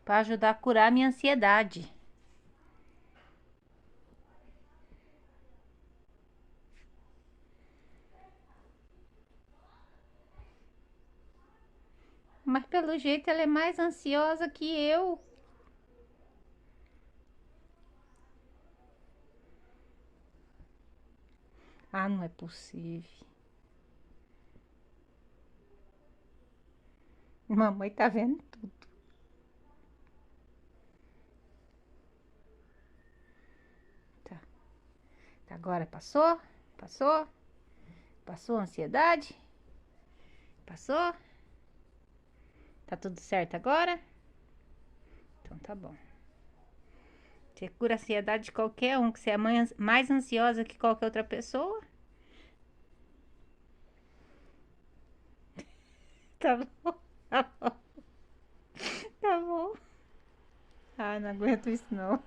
para ajudar a curar a minha ansiedade. Mas pelo jeito ela é mais ansiosa que eu. Ah, não é possível. Mamãe tá vendo tudo. Tá. Agora passou? Passou? Passou a ansiedade? Passou? Tá tudo certo agora? Então tá bom. Você cura a ansiedade de qualquer um, que você é mais ansiosa que qualquer outra pessoa? Tá bom, tá bom, tá bom. Ah, não aguento isso não.